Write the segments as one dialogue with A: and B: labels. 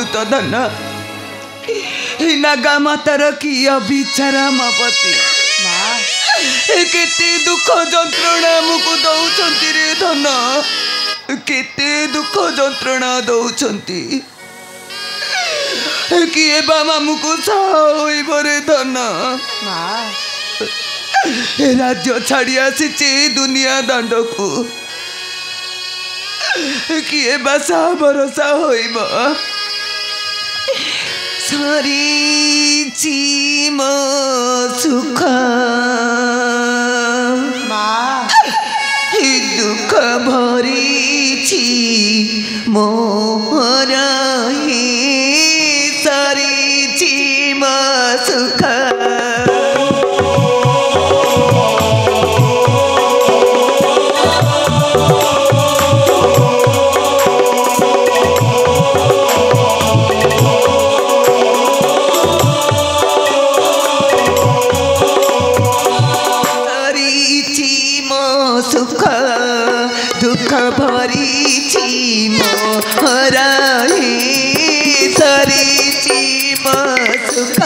A: अमृत धन नागा मातार कि अभिचारा मपति केते दुख जंत्रणा मुको दौचंती रे धन केते दुख जंत्रणा दौचंती किए बा मामुको साइब रे धन राज्य छाड़ी आसीचे दुनिया दांड को किए बासा भरोसा होइब सरीची मो सुख दुख भरीची मोर सरीची मो सुख दुख भरीची मोहरा सरीची मो सुख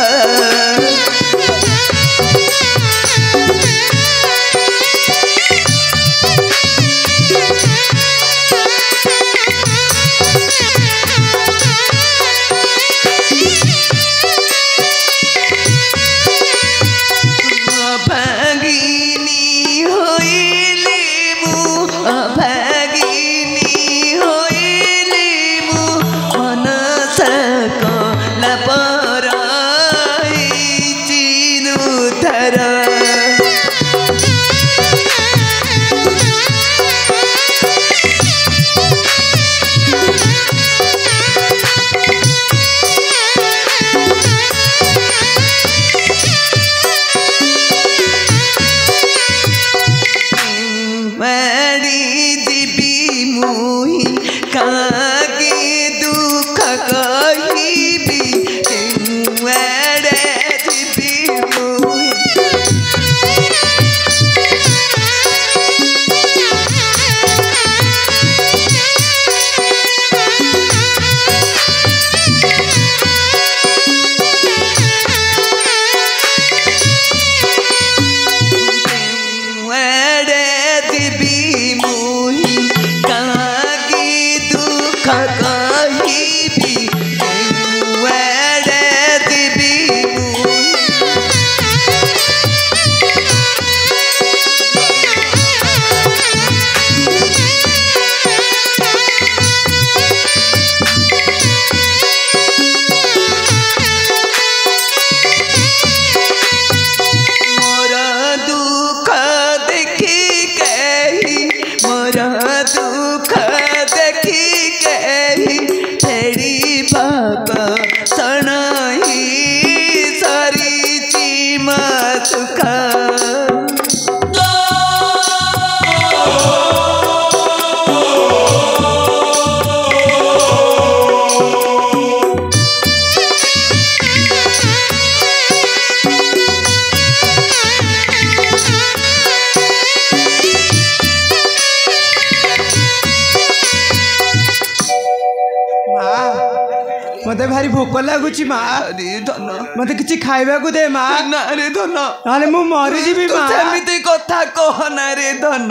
B: मते भारी भोक लगुच माँ
A: धन
B: मते किसी खाइबा को दे माँ
A: ना रे धन
B: नाले मु मरी जीवी माँ
A: सेमिति कथा कहना रे धन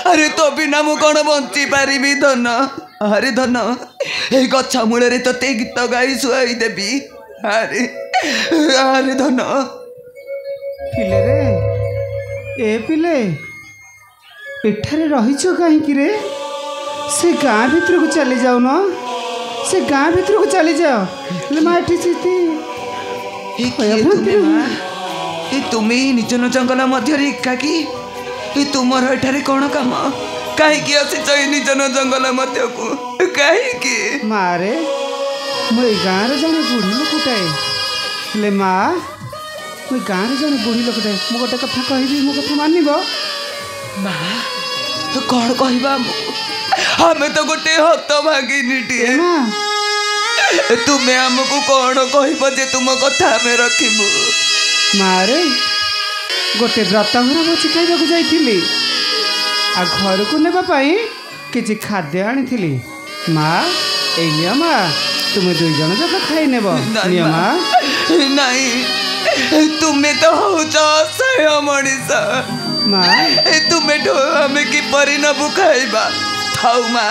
A: अरे तो बिना मु कौन बंची पारिबी धन अरे धन ए गछ मूल तोते गीत गाई शुआई देवी अरे अरे धन
B: पिले रे ए पिले एठारे रहिछ काहे रे से गाँ भीतर को चली जाऊ न से गाँ भीतर को चली जाओ ले माँ एठी
A: तुम्हें निर्जन जंगल मध्य एकाकी तुमर एठारे कौन काम कहीं आसीच निर्जन जंगल मध्य को कहीं
B: मारे मो गाँव जन बुढ़ी लोकटाए हेले माँ मो गाँव जन बुढ़ी लोकटाए मो गोटे कथा कहबी मो कथा मानिब
A: माँ तो कौन कहवा हमें तो गोटे हत भागिनीटे तुम्हें आमको कौन कह जे तुम कथा में रखिबू
B: मारे गोटे व्रत घर भोजी खाइबा जाइली आ घर को नेबा पाई किछि खाद्य आनी माँ এই নিয়া মা তুমি দুই জন যাক খাই নেব নিয়া মা
A: নাই তুমি তো হଉଛ ଅସହାୟ ମଣିଷ
B: ମା
A: ତୁମେଠୁ ଆମେ କିପରି ନବୁ ଖାଇବା ଥାଉ ମା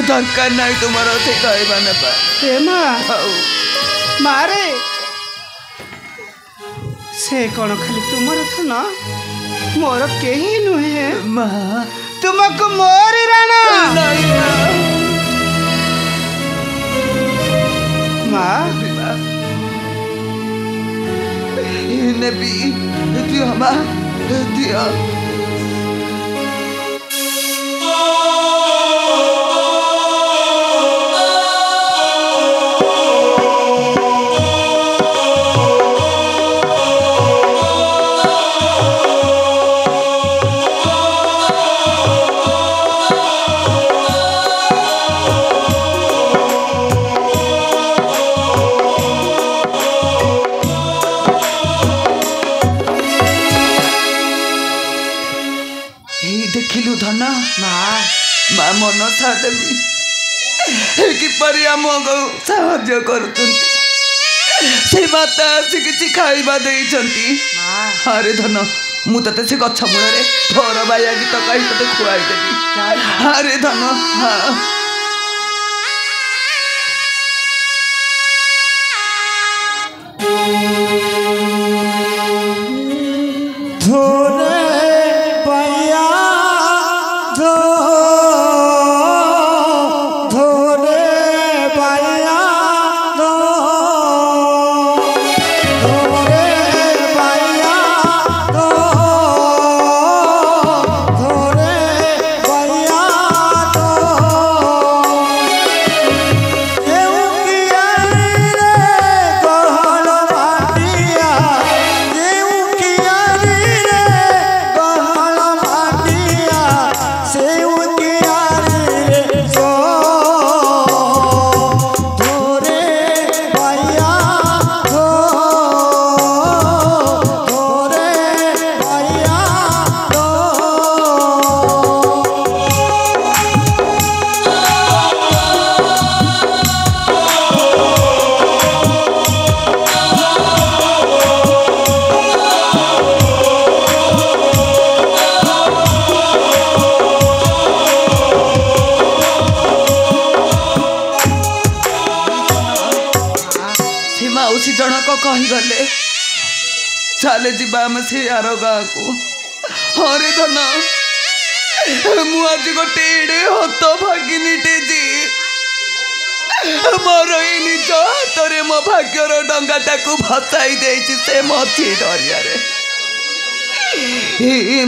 A: ଦରକାର ନାହିଁ ତୁମର ସେ ଖାଇବା ନେବା
B: ଏ ମା
A: ହଉ
B: ମାରେ ସେ କ'ଣ ଖାଲି ତୁମର ଧନ ମୋର କେହି ନୁହେଁ
A: ମା
B: ତୁମକୁ ମୋରି ରାଣ
A: ନାହିଁ
B: ମା
A: ନେବି ଦିଅ ମା ଦିଅ ଦେଖିଲୁ ଧନ ମା ମନସା ଦେବୀ କିପରି ଆମକୁ ସାହାଯ୍ୟ କରୁଛନ୍ତି ସେ ମାତା ଆସି କିଛି ଖାଇବା ଦେଇଛନ୍ତି ଆରେ ଧନ ମୁଁ ତତେ ସେ ଗଛ ମୂଳରେ ଘର ବାୟା ଗୀତ ଗାଇ ତତେ ଖୁଆଇଦେବି ଆରେ ଧନ ହଁ ମାଉସୀ ଜଣକ କହିଗଲେ ଚାଲେ ଯିବା ଆମେ ସେ ଆର ଗାଁକୁ ହରେ ଧନ ମୁଁ ଆଜି ଗୋଟେ ଏଡ଼େ ହତଭାଗିନୀଟେ ଯେ ମୋର ଏଇ ନିଜ ହାତରେ ମୋ ଭାଗ୍ୟର ଡଙ୍ଗାଟାକୁ ଭସାଇ ଦେଇଛି ସେ ମଝି ଦରିଆରେ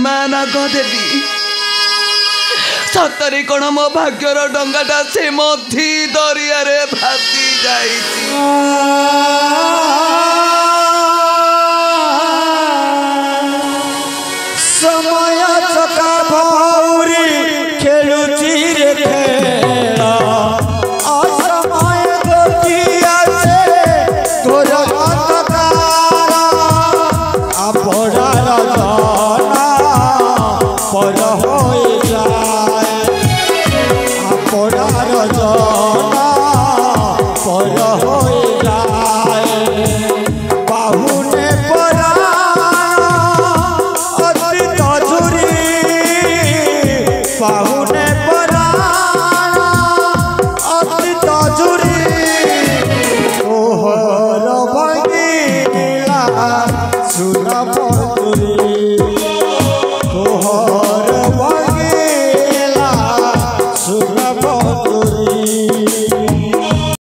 A: ମା ନାଗ ଦେବୀ ସତରେ କ'ଣ ମୋ ଭାଗ୍ୟର ଡଙ୍ଗାଟା ସେ ମଝି ଦରିଆରେ ଭାସି ଯାଇଛି
C: ସମୟ ଚକା ଭଉରୀ ଖେଳୁଛି ରେ ଖେଳ ଅସମୟ ଗତି ଆସେ ତୋର ଅନ୍ତକାର ଆପଣାର ଧନ ପର ହୋଇଯାଏ ଆପଣାର ଧନ ପର ହୋଇଯାଏ ବାହୁନେ ପରା ପାହୁନେ ପରାଣ ଅତି ତଜୁରୀ ଓହର ଭାଙ୍ଗିଲା ସୁର ମଧୁରୀ